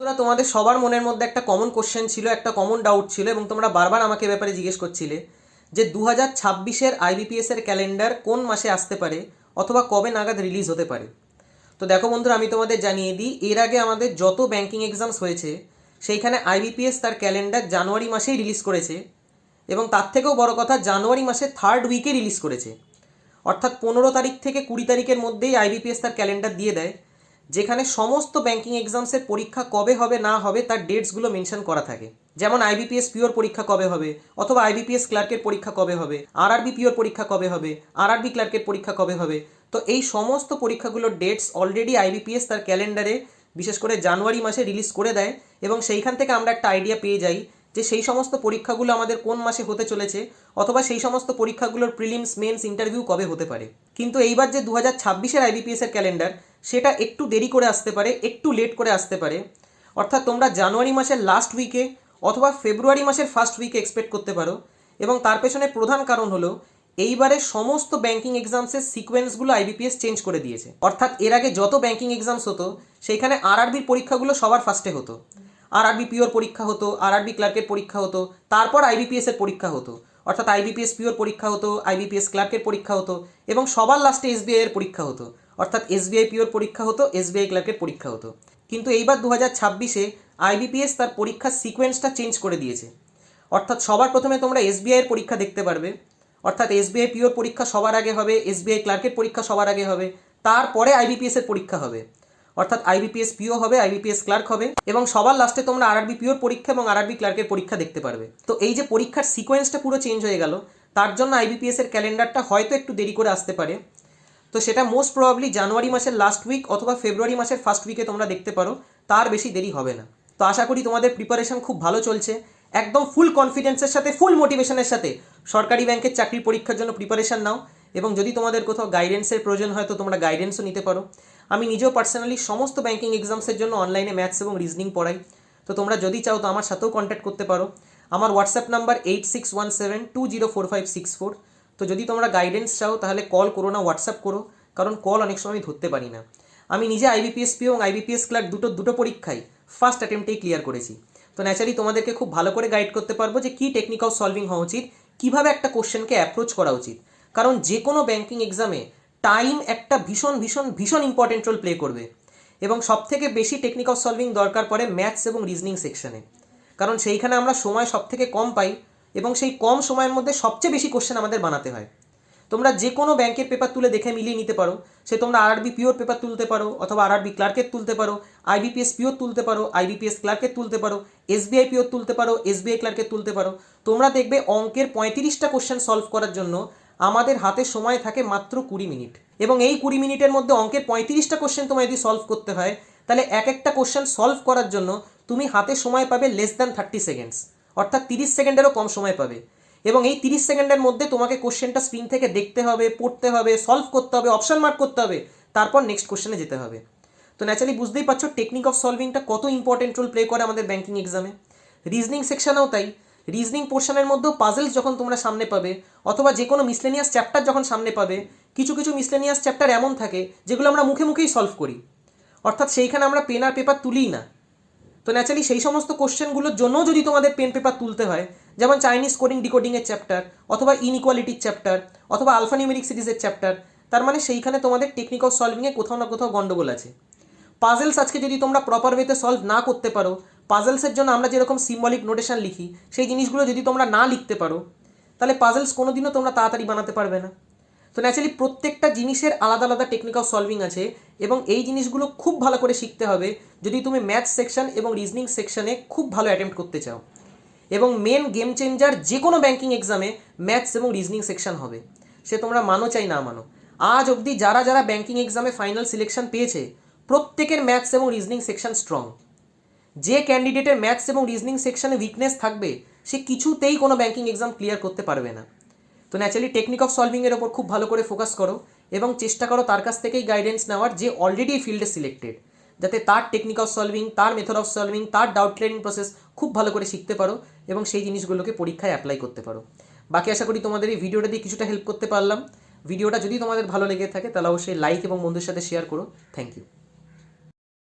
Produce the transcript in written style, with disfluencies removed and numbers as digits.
তোরা তোমাদের সবার মনের মধ্যে একটা কমন কোশ্চেন ছিল, একটা কমন ডাউট ছিল এবং তোমরা বারবার আমাকে ব্যাপারে জিজ্ঞেস করছিলে যে 2026-এর আইবিপিএসের ক্যালেন্ডার কোন মাসে আসতে পারে অথবা কবে নাগাদ রিলিজ হতে পারে। তো দেখো বন্ধুরা, আমি তোমাদের জানিয়ে দিই, এর আগে আমাদের যত ব্যাংকিং এক্সামস হয়েছে সেইখানে আইবিপিএস তার ক্যালেন্ডার জানুয়ারি মাসেই রিলিজ করেছে এবং তার থেকেও বড় কথা জানুয়ারি মাসের থার্ড উইকে রিলিজ করেছে। অর্থাৎ 15 তারিখ থেকে 20 তারিখের মধ্যেই আইবিপিএস তার ক্যালেন্ডার দিয়ে দেয়, যেখানে সমস্ত ব্যাংকিং এক্সামসের পরীক্ষা কবে হবে না হবে তার ডেটসগুলো মেনশন করা থাকে। যেমন আইবিপিএস পিওর পরীক্ষা কবে হবে, অথবা আইবিপিএস ক্লার্কের পরীক্ষা কবে হবে, আরআরবি পিওর পরীক্ষা কবে হবে, আরআরবি ক্লার্কের পরীক্ষা কবে হবে। তো এই সমস্ত পরীক্ষাগুলোর ডেটস অলরেডি আইবিপিএস তার ক্যালেন্ডারে বিশেষ করে জানুয়ারি মাসে রিলিজ করে দেয় এবং সেইখান থেকে আমরা একটা আইডিয়া পেয়ে যাই যে সেই সমস্ত পরীক্ষাগুলো আমাদের কোন মাসে হতে চলেছে, অথবা সেই সমস্ত পরীক্ষাগুলোর প্রিলিমস মেন্স ইন্টারভিউ কবে হতে পারে। কিন্তু এইবার যে 2026-এর আইবিপিএসের ক্যালেন্ডার, সেটা একটু দেরি করে আসতে পারে, একটু লেট করে আসতে পারে। অর্থাৎ তোমরা জানুয়ারি মাসের লাস্ট উইকে অথবা ফেব্রুয়ারি মাসের ফার্স্ট উইকে এক্সপেক্ট করতে পারো। এবং তার পেছনে প্রধান কারণ হলো এইবারে সমস্ত ব্যাংকিং এক্সামসের সিকোয়েন্সগুলো আইবিপিএস চেঞ্জ করে দিয়েছে। অর্থাৎ এর আগে যত ব্যাংকিং এক্সামস হতো সেইখানে আরআরবির পরীক্ষাগুলো সবার ফার্স্টে হতো, আরআরবি পিওর পরীক্ষা হতো, আরআরবি ক্লার্কের পরীক্ষা হতো, তারপর আইবিপিএস এর পরীক্ষা হতো। অর্থাৎ আইবিপিএস পিওর পরীক্ষা হতো, আইবিপিএস ক্লার্কের পরীক্ষা হতো এবং সবার লাস্টে এসবিআই এর পরীক্ষা হতো। অর্থাৎ এসবিআই পিওর পরীক্ষা হতো, এসবিআই ক্লার্কের পরীক্ষা হতো। কিন্তু এইবার 2026-এ আইবিপিএস তার পরীক্ষার সিকোয়েন্সটা চেঞ্জ করে দিয়েছে। অর্থাৎ সবার প্রথমে তোমরা এসবিআই এর পরীক্ষা দেখতে পারবে। অর্থাৎ এসবিআই পিওর পরীক্ষা সবার আগে হবে, এসবিআই ক্লার্কের পরীক্ষা সবার আগে হবে, তারপরে আইবিপিএস এর পরীক্ষা হবে। অর্থাৎ আইবিপিএস পিও হবে, আইবিপিএস ক্লার্ক হবে এবং সবার লাস্টে তোমরা আরআরবি পিওর পরীক্ষা এবং আরআরবি ক্লার্কের পরীক্ষা দেখতে পারবে। তো এই যে পরীক্ষার সিকোয়েন্সটা পুরো চেঞ্জ হয়ে গেল, তার জন্য আইবিপিএস এর ক্যালেন্ডারটা হয়তো একটু দেরি করে আসতে পারে। তো সেটা মোস্ট প্রবাবলি জানুয়ারি মাসের লাস্ট উইক অথবা ফেব্রুয়ারি মাসের ফার্স্ট উইকে তোমরা দেখতে পারো, তার বেশি দেরি হবে না। তো আশা করি তোমাদের প্রিপারেশন খুব ভালো চলছে, একদম ফুল কনফিডেন্সের সাথে, ফুল মোটিভেশনের সাথে সরকারি ব্যাংকের চাকরির পরীক্ষার জন্য প্রিপারেশন নাও। এবং যদি তোমাদের কোথাও গাইডেন্সের প্রয়োজন হয় তো তোমরা গাইডেন্সও নিতে পারো। আমি নিজেও পার্সোনালি সমস্ত ব্যাংকিং এক্সামসের জন্য অনলাইনে ম্যাথস এবং রিজনিং পড়াই। তো তোমরা যদি চাও তো আমার সাথেও কন্ট্যাক্ট করতে পারো। আমার হোয়াটসঅ্যাপ নাম্বার 8617204564। তো যদি তোমরা গাইডেন্স চাও তাহলে কল করো না, হোয়াটসঅ্যাপ করো, কারণ কল অনেক সময় আমি ধরতে পারি না। আমি নিজে আইবিপিএস পিও এবং আইবিপিএস ক্লার্ক দুটো পরীক্ষাই ফার্স্ট অ্যাটেম্পটেই ক্লিয়ার করেছি। তো ন্যাচারালি তোমাদেরকে খুব ভালো করে গাইড করতে পারবো যে কী টেকনিক অফ সলভিং হওয়া উচিত, কীভাবে একটা কোশ্চেনকে অ্যাপ্রোচ করা উচিত। কারণ যে কোনো ব্যাংকিং এক্সামে টাইম একটা ভীষণ ভীষণ ভীষণ ইম্পর্টেন্ট রোল প্লে করবে এবং সবথেকে বেশি টেকনিক অফ সলভিং দরকার পড়ে ম্যাথস এবং রিজনিং সেকশনে। কারণ সেইখানে আমরা সময় সবথেকে কম পাই এবং সেই কম সময়ের মধ্যে সবচেয়ে বেশি কোশ্চেন আমাদের বানাতে হয়। তোমরা যে কোনো ব্যাংকের পেপার তুলে দেখে মিলিয়ে নিতে পারো, সে তোমরা আরআরবি পিওর পেপার তুলতে পারো, অথবা আরআরবি ক্লার্কের তুলতে পারো, আইবিপিএস পিওর তুলতে পারো, আইবিপিএস ক্লার্কের তুলতে পারো, এসবিআই পিওর তুলতে পারো, এসবিআই ক্লার্কের তুলতে পারো। তোমরা দেখবে অঙ্কের 35টা কোশ্চেন সলভ করার জন্য আমাদের হাতে সময় থাকে মাত্র 20 মিনিট। এবং এই 20 মিনিটের মধ্যে অঙ্কের 35টা কোশ্চেন তোমায় যদি সলভ করতে হয়, তাহলে এক একটা কোশ্চেন সলভ করার জন্য তুমি হাতে সময় পাবে লেস দ্যান 30 সেকেন্ডস, অর্থাৎ 30 সেকেন্ডেরও কম সময় পাবে। এবং এই 30 সেকেন্ডের মধ্যে তোমাকে কোশ্চেনটা স্ক্রিন থেকে দেখতে হবে, পড়তে হবে, সলভ করতে হবে, অপশন মার্ক করতে হবে, তারপর নেক্সট কোশ্চেনে যেতে হবে। তো ন্যাচারালি বুঝতেই পারছো টেকনিক অফ সলভিংটা কত ইম্পর্টেন্ট রোল প্লে করে আমাদের ব্যাংকিং এক্সামে। রিজনিং সেকশনেও তাই। রিজনিং পোর্শনের মধ্যেও পাজলস যখন তোমরা সামনে পাবে, অথবা যে কোনো মিসলেনিয়াস চ্যাপ্টার যখন সামনে পাবে, কিছু কিছু মিসলেনিয়াস চ্যাপ্টার এমন থাকে যেগুলো আমরা মুখে মুখেই সলভ করি, অর্থাৎ সেইখানে আমরা পেন আর পেপার তুলিই না। তো ন্যাচারালি সেই সমস্ত কোশ্চেনগুলোর জন্য যদি তোমাদের পেন পেপার তুলতে হয়, যেমন চাইনিজ কোডিং ডিকোডিংয়ের চ্যাপ্টার, অথবা ইনইকুয়ালিটির চ্যাপ্টার, অথবা আলফানিউমেরিক সিরিজের চ্যাপ্টার, তার মানে সেইখানে তোমাদের টেকনিক অফ সলভিংয়ে কোথাও না কোথাও গন্ডগোল আছে। পাজলস আজকে যদি তোমরা প্রপার ওয়েতে সলভ না করতে পারো, পাজলসের জন্য আমরা যেরকম সিম্বলিক নোটেশন লিখি সেই জিনিসগুলো যদি তোমরা না লিখতে পারো, তাহলে পাজলস কোনোদিনও তোমরা তাড়াতাড়ি বানাতে পারবে না। তো ন্যাচারালি প্রত্যেকটা জিনিসের আলাদা আলাদা টেকনিক অফ সলভিং আছে এবং এই জিনিসগুলো খুব ভালো করে শিখতে হবে যদি তুমি ম্যাথস সেকশন এবং রিজনিং সেকশনে খুব ভালো অ্যাটেম্প্ট করতে চাও। এবং মেন গেম চেঞ্জার যে কোনো ব্যাংকিং এক্সামে ম্যাথস এবং রিজনিং সেকশন হবে, সে তোমরা মানো চাই না মানো। আজ অবধি যারা যারা ব্যাংকিং এক্সামে ফাইনাল সিলেকশন পেয়েছে প্রত্যেকের ম্যাথস এবং রিজনিং সেকশন স্ট্রং। যে ক্যান্ডিডেটের ম্যাথস এবং রিজনিং সেকশনে উইকনেস থাকবে সে কিছুতেই কোনো ব্যাংকিং এক্সাম ক্লিয়ার করতে পারবে না। তো ন্যাচারালি টেকনিক অফ সলভিংয়ের ওপর খুব ভালো করে ফোকাস করো এবং চেষ্টা করো তার কাছ থেকেই গাইডেন্স নেওয়ার, যে অলরেডি এই ফিল্ডে সিলেক্টেড, যাতে তার টেকনিক অফ সলভিং, তার মেথড অফ সলভিং, তার ডাউট ক্লিয়ারিং প্রসেস খুব ভালো করে শিখতে পারো এবং সেই জিনিসগুলোকে পরীক্ষায় অ্যাপ্লাই করতে পারো। বাকি আশা করি তোমাদের এই ভিডিওটা দিয়ে কিছুটা হেল্প করতে পারলাম। ভিডিওটা যদি তোমাদের ভালো লেগে থাকে তাহলে অবশ্যই লাইক এবং বন্ধুর সাথে শেয়ার করো। Thank you.